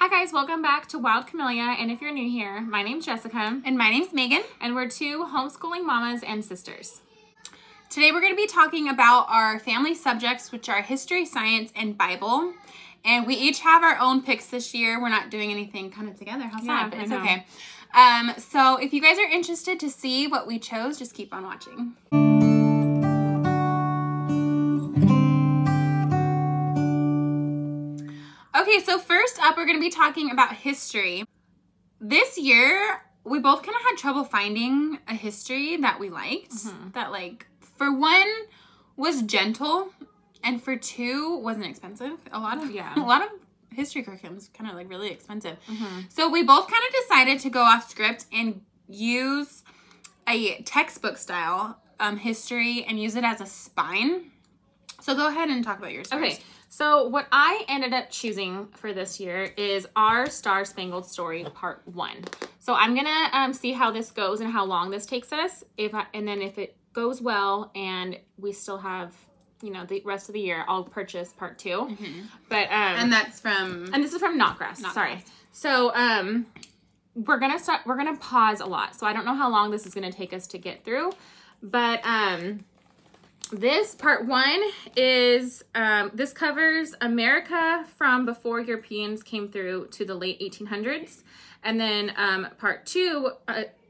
Hi guys, welcome back to Wild Camellia, and if you're new here, my name's Jessica. And my name's Megan. And we're two homeschooling mamas and sisters. Today we're going to be talking about our family subjects, which are history, science, and Bible. And we each have our own picks this year. We're not doing anything kind of together. How's that? But it's okay. So if you guys are interested to see what we chose, just keep on watching. Okay, so first up, we're going to be talking about history. This year, we both kind of had trouble finding a history that we liked. That, like, for one, was gentle, and for two, wasn't expensive. A lot of history curriculums kind of, like, really expensive. So we both kind of decided to go off script and use a textbook style history and use it as a spine. So go ahead and talk about yours first. Okay. So what I ended up choosing for this year is Our Star-Spangled Story Part 1. So I'm going to see how this goes and how long this takes us. And then if it goes well and we still have, you know, the rest of the year, I'll purchase Part 2. But and that's from... And this is from Notgrass. Sorry. So we're going to pause a lot. So I don't know how long this is going to take us to get through. But... this part 1 is, this covers America from before Europeans came through to the late 1800s. And then part 2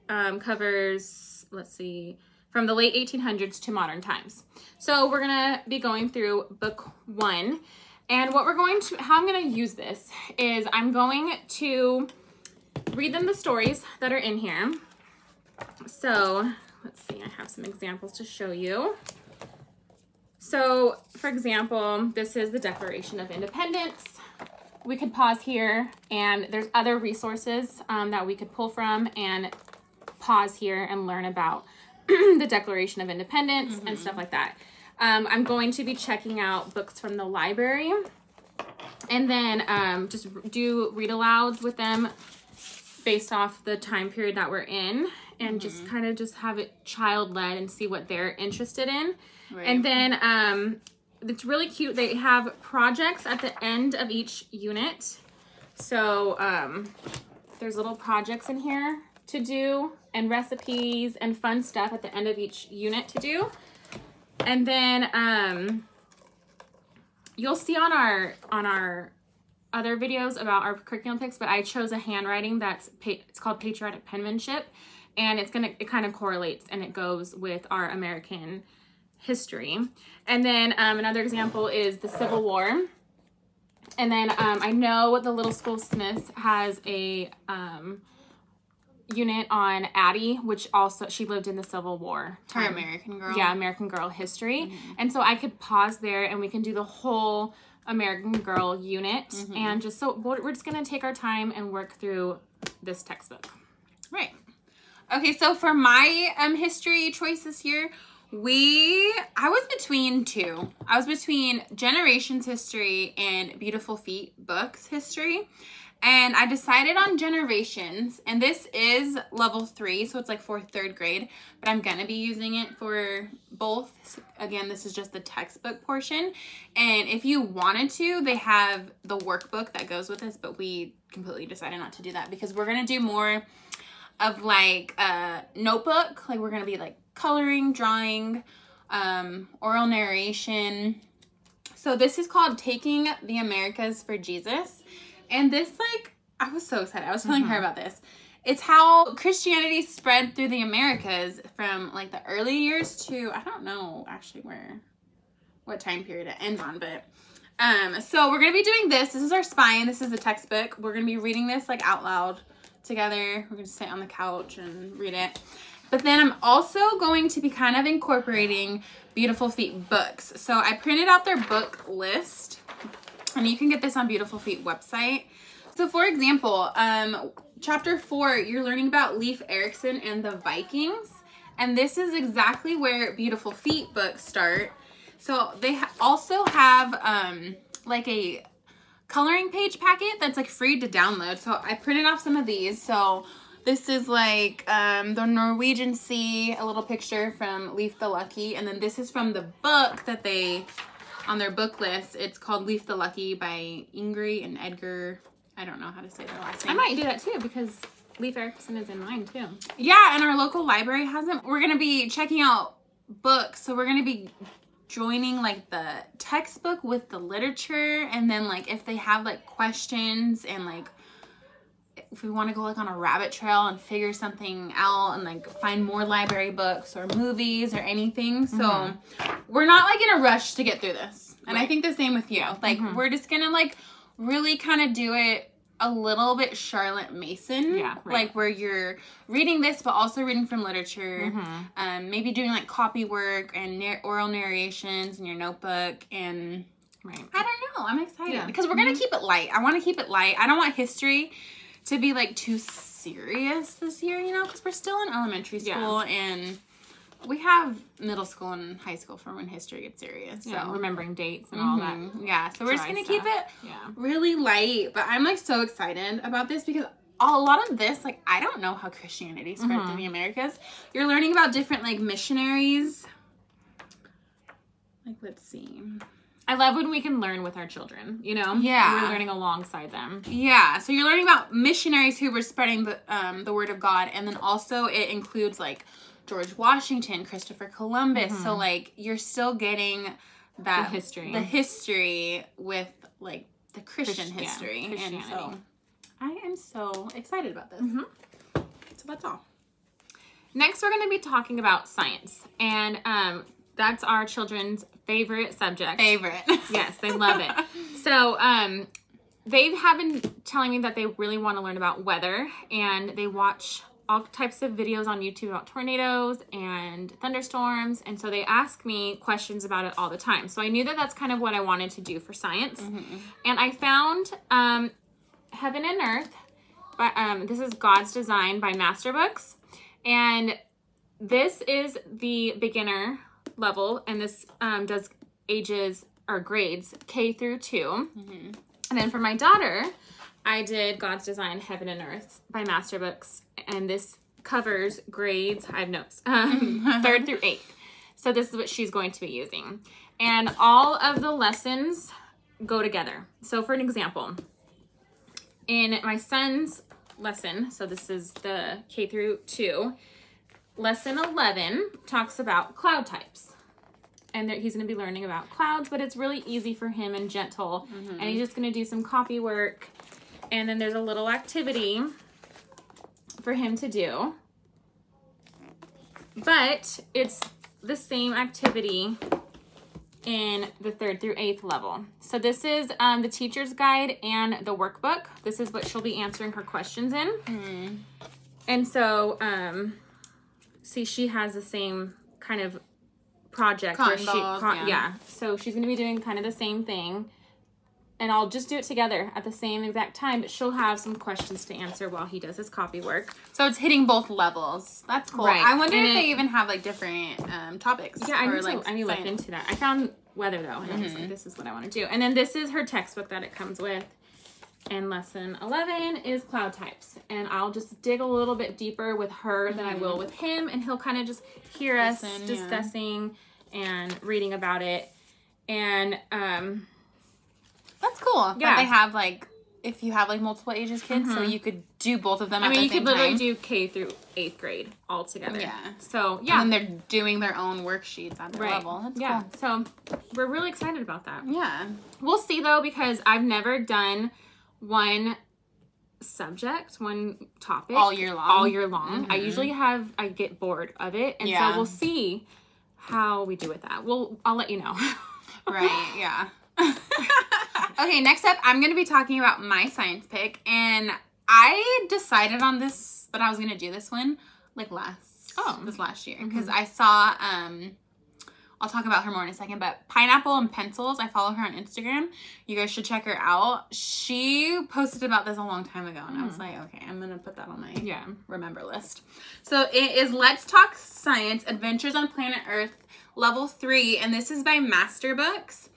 covers, let's see, from the late 1800s to modern times. So we're going to be going through book 1. And what how I'm going to use this is I'm going to read them the stories that are in here. So let's see, I have some examples to show you. So, for example, this is the Declaration of Independence. We could pause here, and there's other resources that we could pull from and pause here and learn about the Declaration of Independence and stuff like that. I'm going to be checking out books from the library and then just do read-alouds with them based off the time period that we're in and just kind of just have it child-led and see what they're interested in. Right. And then it's really cute. They have projects at the end of each unit. So there's little projects in here to do and recipes and fun stuff at the end of each unit to do. And then you'll see on our other videos about our curriculum picks, but I chose a handwriting it's called Patriotic Penmanship, and it kind of correlates and it goes with our American history. And then another example is the Civil War. And then I know the Little School Smiths has a unit on Addie, which also, she lived in the Civil War. Her American Girl. Yeah, American Girl history. And so I could pause there and we can do the whole American Girl unit. And just so we're just going to take our time and work through this textbook. Right. Okay, so for my history choice this year, I was between two. I was between Generations History and Beautiful Feet Books History. And I decided on Generations. And this is level 3, so it's like 4th, 3rd grade. But I'm going to be using it for both. Again, this is just the textbook portion. And if you wanted to, they have the workbook that goes with this. But we completely decided not to do that because we're going to do more of like a notebook. Like we're going to be like coloring, drawing, oral narration. So this is called Taking the Americas for Jesus. And this, like, I was so excited. I was telling her about this. It's how Christianity spread through the Americas from like the early years to, I don't know actually what time period it ends on, but so we're going to be doing this. This is our spine. This is the textbook. We're going to be reading this like out loud together. We're going to sit on the couch and read it. But then I'm also going to be kind of incorporating Beautiful Feet books. So I printed out their book list, and you can get this on Beautiful Feet website. So for example, chapter 4, you're learning about Leif Erikson and the Vikings. And this is exactly where Beautiful Feet books start. So they also have like a coloring page packet that's like free to download. So I printed off some of these. So this is like the Norwegian Sea, a little picture from Leif the Lucky. And then this is from the book that they, on their book list. It's called Leif the Lucky by Ingrid and Edgar I don't know how to say their last name. I might do that too because Leif Erikson is in mine too. Yeah, and our local library has them. We're going to be checking out books. So we're going to be joining like the textbook with the literature. And then like if they have like questions and like if we want to go like on a rabbit trail and figure something out and like find more library books or movies or anything. So we're not like in a rush to get through this. And I think the same with you. Like we're just going to like really kind of do it a little bit Charlotte Mason. Yeah. Right. Like where you're reading this, but also reading from literature. Maybe doing like copy work and oral narrations in your notebook. And I don't know. I'm excited because we're going to keep it light. I want to keep it light. I don't want history to be like too serious this year, you know, because we're still in elementary school and we have middle school and high school for when history gets serious. So remembering dates and all that. Yeah, so we're just gonna keep it really light. But I'm like so excited about this because a lot of this, like I don't know how Christianity spread through the Americas. You're learning about different like missionaries. Like let's see. I love when we can learn with our children, you know? Yeah. We're learning alongside them. Yeah. So you're learning about missionaries who were spreading the word of God. And then also it includes like George Washington, Christopher Columbus. So like you're still getting that the history with like the Christian history. And so I am so excited about this. So that's all. Next, we're going to be talking about science. And that's our children's favorite subject. Yes, they love it. So they have been telling me that they really want to learn about weather. And they watch all types of videos on YouTube about tornadoes and thunderstorms. And so they ask me questions about it all the time. So I knew that that's kind of what I wanted to do for science. And I found Heaven and Earth. This is God's Design by Masterbooks. And this is the beginner level. And this does ages or grades K through 2. And then for my daughter, I did God's Design, Heaven and Earth by Masterbooks, and this covers grades, I have notes, 3rd through 8th. So this is what she's going to be using. And all of the lessons go together. So for an example, in my son's lesson, so this is the K through 2, lesson 11 talks about cloud types. And he's going to be learning about clouds, but it's really easy for him and gentle. And he's just going to do some copy work. And then there's a little activity for him to do. But it's the same activity in the 3rd through 8th level. So this is the teacher's guide and the workbook. This is what she'll be answering her questions in. And so, see, she has the same kind of project. Cotton balls, So she's going to be doing kind of the same thing. And I'll just do it together at the same exact time, but she'll have some questions to answer while he does his copy work. So it's hitting both levels. That's cool. Right. I wonder if they even have like different topics. Yeah, I need to look into that. I found weather though, and I was like, this is what I want to do. And then this is her textbook that it comes with. And lesson 11 is cloud types. And I'll just dig a little bit deeper with her than I will with him. And he'll kind of just hear us discussing and reading about it. And that's cool. Yeah. That they have like, if you have like multiple ages kids, so you could do both of them at the same time. I mean, you could literally do K through 8th grade all together. Yeah. So, yeah. And then they're doing their own worksheets at their level. That's cool. So, we're really excited about that. Yeah. We'll see though, because I've never done one subject, one topic all year long. I usually I get bored of it, and so we'll see how we do with that. I'll let you know. Right. Yeah. Okay, next up, I'm going to be talking about my science pick, and I decided on this that I was going to do this one like this last year, because I saw I'll talk about her more in a second, but Pineapple and Pencils, I follow her on Instagram. You guys should check her out. She posted about this a long time ago, and I was like, okay, I'm going to put that on my remember list. So it is Let's Talk Science, Adventures on Planet Earth, Level 3, and this is by Masterbooks.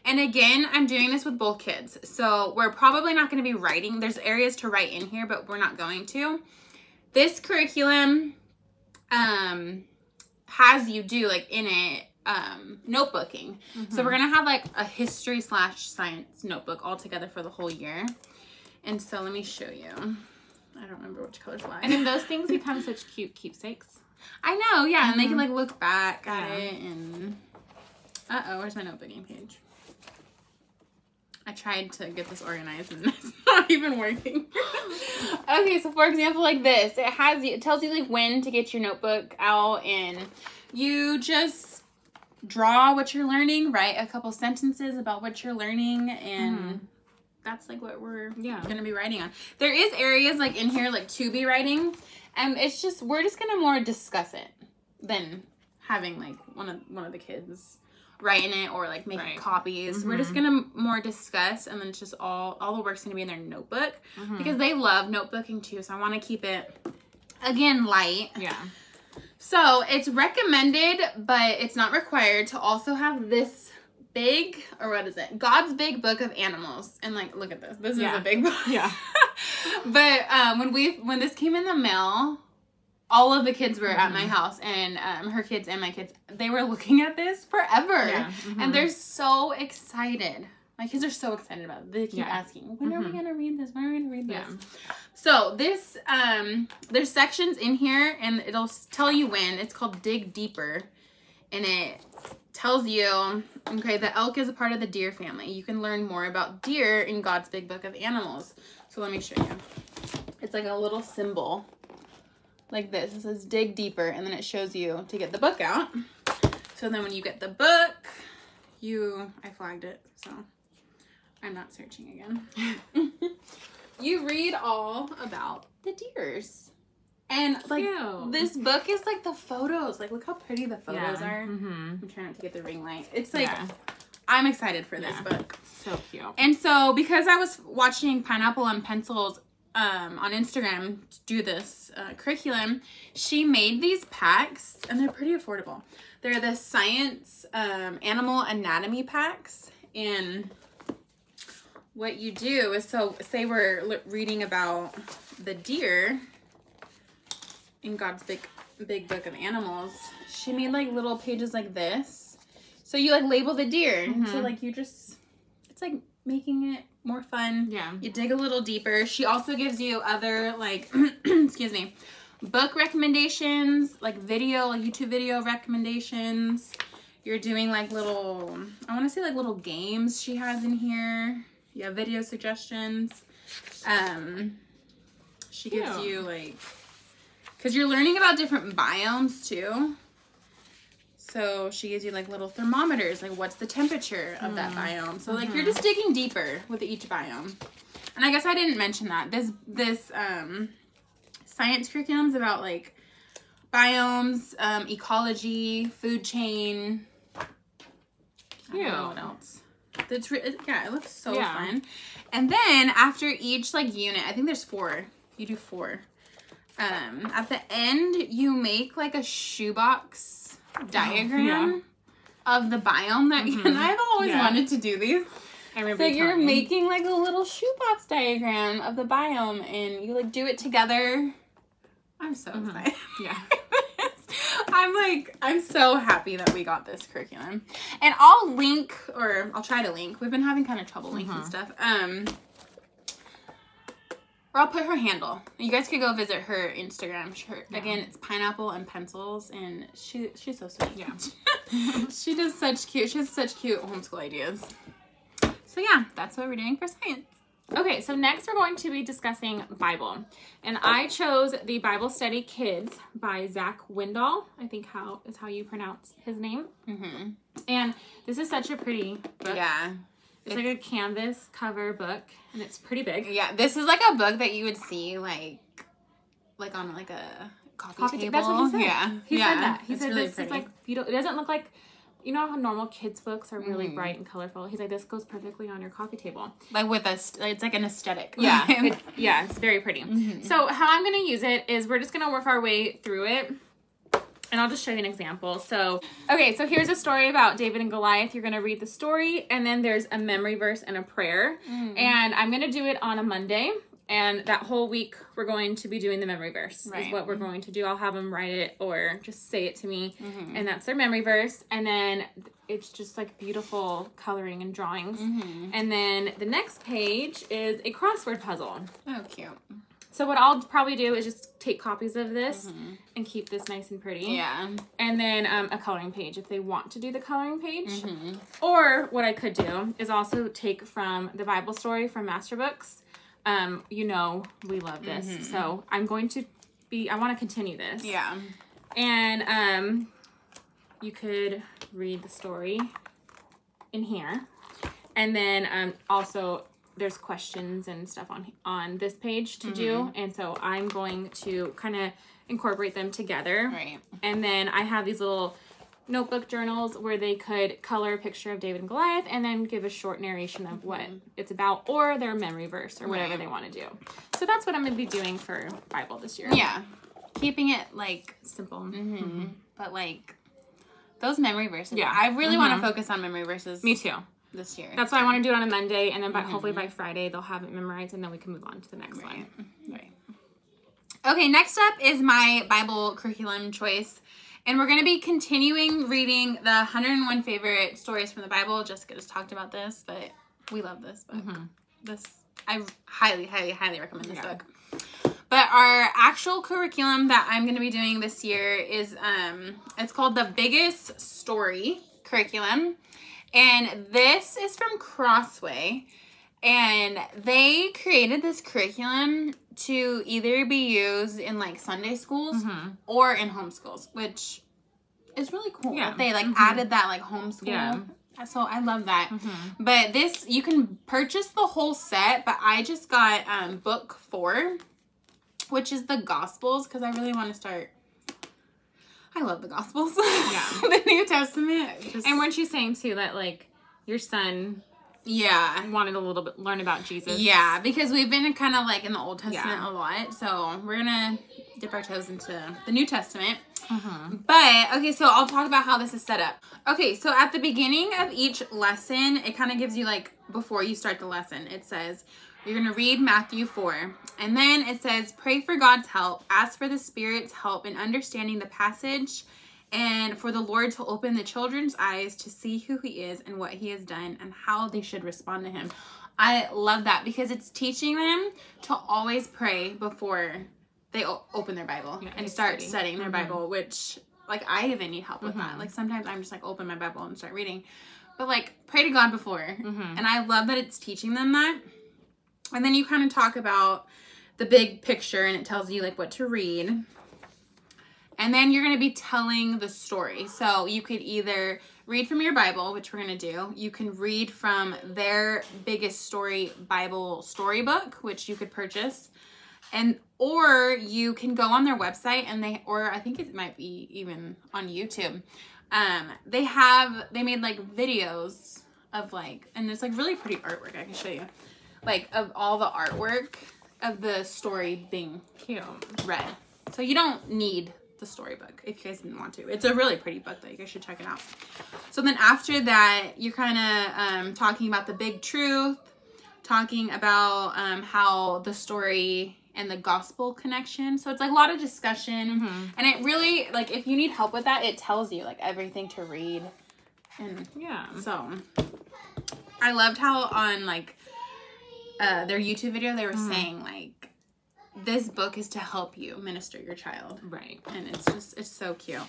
And again, I'm doing this with both kids. So we're probably not going to be writing. There's areas to write in here, but we're not going to. This curriculum has you do, like, in it, notebooking. So we're going to have, like, a history/science notebook all together for the whole year. And so let me show you. I don't remember which color's why. And then those things become such cute keepsakes. I know, yeah. And they can like look back at it and... Uh-oh, where's my notebooking page? I tried to get this organized and it's not even working. Okay, so for example, like this, it tells you like when to get your notebook out, and you just draw what you're learning, write a couple sentences about what you're learning, and that's like what we're gonna be writing on. There is areas like in here like to be writing, and it's just we're just gonna more discuss it than having like one of the kids writing it or like making copies. We're just gonna more discuss, and then it's just all the work's gonna be in their notebook because they love notebooking too. So I want to keep it again light. Yeah. So it's recommended, but it's not required to also have this big, or what is it? God's Big Book of Animals. And like, look at this. This is a big book. Yeah. But when this came in the mail, all of the kids were at my house, and her kids and my kids, they were looking at this forever. Yeah. And they're so excited. My kids are so excited about it. They keep asking, when are we going to read this? When are we going to read this? So this, there's sections in here, and it'll tell you when. It's called Dig Deeper. And it tells you, okay, the elk is a part of the deer family. You can learn more about deer in God's Big Book of Animals. So let me show you. It's like a little symbol. Like this. It says dig deeper, and then it shows you to get the book out. So then when you get the book, I flagged it, so I'm not searching again. You read all about the deers. And like this book is like the photos. Like look how pretty the photos are. I'm trying not to get the ring light. It's like I'm excited for this book. So cute. And so because I was watching Pineapple and Pencils on Instagram to do this curriculum, she made these packs, and they're pretty affordable. They're the science animal anatomy packs, and what you do is, so say we're reading about the deer in God's big book of animals, she made like little pages like this, so you like label the deer. So like you just, it's like making it more fun. Yeah. You dig a little deeper. She also gives you other like, excuse me, book recommendations, like video, like YouTube video recommendations. You're doing like little, I want to say like little games she has in here. Yeah, video suggestions. She gives you like, because you're learning about different biomes too. So she gives you like little thermometers, like what's the temperature of that biome. So like you're just digging deeper with each biome. And I guess I didn't mention that. This science curriculum is about like biomes, ecology, food chain. Cute. I don't know what else. Yeah, it looks so fun. And then after each like unit, I think there's 4. You do 4. At the end, you make like a shoebox diagram of the biome that and I've always wanted to do these. I remember. So you're making like a little shoebox diagram of the biome, and you like do it together. I'm so excited. Yeah. I'm so happy that we got this curriculum. And I'll link, or I'll try to link. We've been having kind of trouble linking stuff. Or I'll put her handle. You guys could go visit her Instagram. Again, it's Pineapple and Pencils, and she's so sweet. Yeah. She has such cute homeschool ideas. So yeah, that's what we're doing for science. Okay, so next we're going to be discussing Bible. And I chose the Bible Study Kids by Zach Windall. I think is how you pronounce his name. And this is such a pretty book. Yeah. It's like a canvas cover book, and it's pretty big. Yeah, this is like a book that you would see like on like a coffee table. That's what he said. Yeah, he said that. He said really this is like beautiful. It doesn't look like, you know how normal kids books are really bright and colorful. He's like, this goes perfectly on your coffee table. Like with it's like an aesthetic. Yeah, it's very pretty. So how I'm gonna use it is we're just gonna work our way through it. And I'll just show you an example. So, okay, so here's a story about David and Goliath. You're going to read the story, and then there's a memory verse and a prayer. And I'm going to do it on a Monday. And that whole week, we're going to be doing the memory verse. Right. Is what we're going to do. I'll have them write it or just say it to me. And that's their memory verse. And then it's just like beautiful coloring and drawings. And then the next page is a crossword puzzle. Oh, cute. So what I'll probably do is just take copies of this and keep this nice and pretty. Yeah. And then a coloring page if they want to do the coloring page. Or what I could do is also take from the Bible story from Masterbooks. You know, we love this. So I'm going to I want to continue this. Yeah. And you could read the story in here. And then also there's questions and stuff on this page to do. And so I'm going to kind of incorporate them together. Right. And then I have these little notebook journals where they could color a picture of David and Goliath and then give a short narration of what it's about or their memory verse or whatever they want to do. So that's what I'm going to be doing for Bible this year. Yeah. Keeping it like simple. But like those memory verses. Yeah. I really want to focus on memory verses. Me too. This year. That's why I want to do it on a Monday, and then hopefully by Friday they'll have it memorized, and then we can move on to the next one. Right. Okay, next up is my Bible curriculum choice. And we're going to be continuing reading the 101 favorite stories from the Bible. Jessica just talked about this, but we love this book. I highly, highly, highly recommend this book. But our actual curriculum that I'm going to be doing this year is, it's called the Biggest Story curriculum. And this is from Crossway. And they created this curriculum to either be used in like Sunday schools or in homeschools, which is really cool. Yeah. They like added that like homeschool. Yeah. So I love that. But this, you can purchase the whole set, but I just got book 4, which is the Gospels, because I really want to start. I love the Gospels. Yeah. The New Testament. And weren't you saying too that like your son wanted a little bit learn about Jesus? Yeah, because we've been kind of like in the Old Testament a lot, so we're gonna dip our toes into the New Testament. But okay, so I'll talk about how this is set up. Okay, so at the beginning of each lesson, it kind of gives you like before you start the lesson, it says you're gonna read Matthew 4, and then it says pray for God's help, ask for the Spirit's help in understanding the passage, and for the Lord to open the children's eyes to see who he is and what he has done and how they should respond to him. I love that because it's teaching them to always pray before they open their Bible and start studying their Bible, which like I even need help with that. Like sometimes I'm just like open my Bible and start reading, but like pray to God before. And I love that it's teaching them that. And then you kind of talk about the big picture and it tells you like what to read. And then you're going to be telling the story. So you could either read from your Bible, which we're going to do. You can read from their Biggest Story Bible storybook, which you could purchase. Or you can go on their website and or I think it might be even on YouTube. They made like videos of like, and it's like really pretty artwork. I can show you like of all the artwork of the story being read. So you don't need the storybook if you guys didn't want to. It's a really pretty book though. You guys should check it out. So then after that, you're kind of talking about the big truth, talking about how the story and the gospel connection. So it's like a lot of discussion. And it really, like if you need help with that, it tells you like everything to read. And so I loved how on like their YouTube video, they were saying like, this book is to help you minister your child. Right. And it's so cute.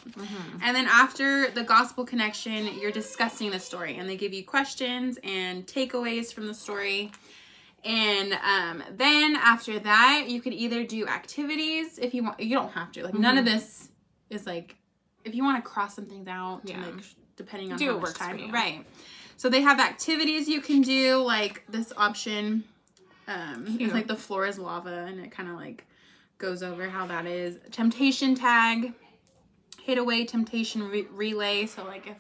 And then after the gospel connection, you're discussing the story and they give you questions and takeaways from the story. And then after that, you could either do activities if you want. You don't have to. Like none of this is like, if you want to cross some things out, like depending on how much time. Right. So they have activities you can do, like this option. It's like the floor is lava and it kind of like goes over how that is. Temptation tag, hit away temptation relay. So like if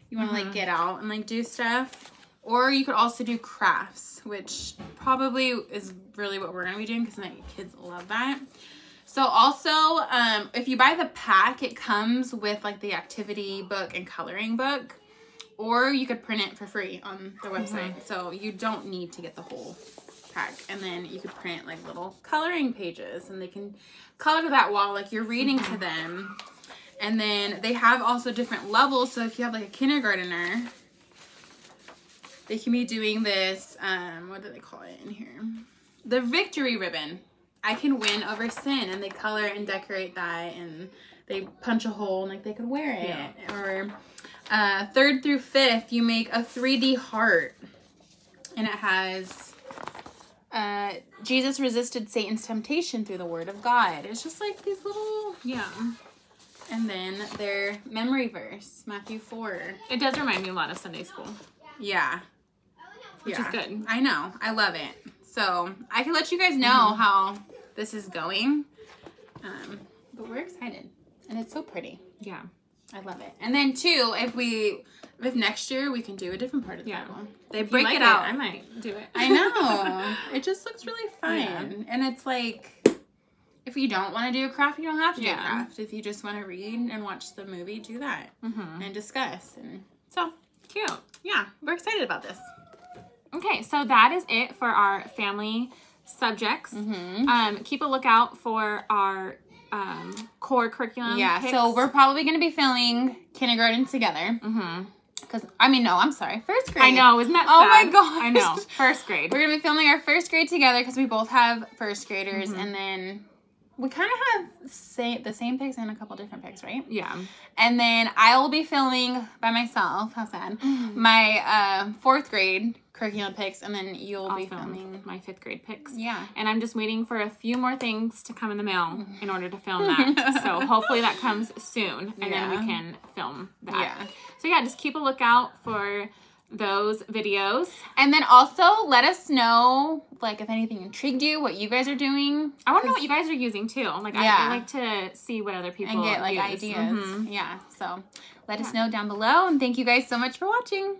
you want to like get out and like do stuff, or you could also do crafts, which probably is really what we're going to be doing because my kids love that. So also, if you buy the pack, it comes with like the activity book and coloring book, or you could print it for free on their website. So you don't need to get the whole pack. And then you could print like little coloring pages and they can color to that wall like you're reading to them. And then they have also different levels. So if you have like a kindergartner, they can be doing this, what do they call it in here? The victory ribbon. I can win over sin, and they color and decorate that, and they punch a hole and like they could wear it. Yeah. Or 3rd through 5th, you make a 3D heart, and it has Jesus resisted Satan's temptation through the word of God. It's just like these little, and then their memory verse, Matthew 4. It does remind me a lot of Sunday school. Yeah. Which is good. I know. I love it. So I can let you guys know how this is going. But we're excited. And it's so pretty. Yeah. I love it. And then too, if next year we can do a different part of the Bible. They break it out. I might do it. I know. It just looks really fun. Yeah. And it's like, if you don't want to do a craft, you don't have to do a craft. If you just want to read and watch the movie, do that. And discuss. And so cute. Yeah, we're excited about this. Okay, so that is it for our family subjects. Keep a lookout for our core curriculum picks. So we're probably going to be filming kindergarten together. Because, I'm sorry, 1st grade. I know, isn't that sad? Oh my gosh. I know, 1st grade. We're going to be filming our 1st grade together because we both have 1st graders. And then we kind of have the same picks and a couple different picks, right? Yeah. And then I will be filming by myself, how sad, my 4th grade curriculum picks, and then you'll be filming my 5th grade picks. Yeah. And I'm just waiting for a few more things to come in the mail in order to film that. So hopefully that comes soon, and then we can film that. Yeah. So yeah, just keep a lookout for those videos. And then also let us know, like, if anything intrigued you, what you guys are doing. I want to know what you guys are using too. Like, I like to see what other people and get like use. ideas. Yeah. So let us know down below, and thank you guys so much for watching.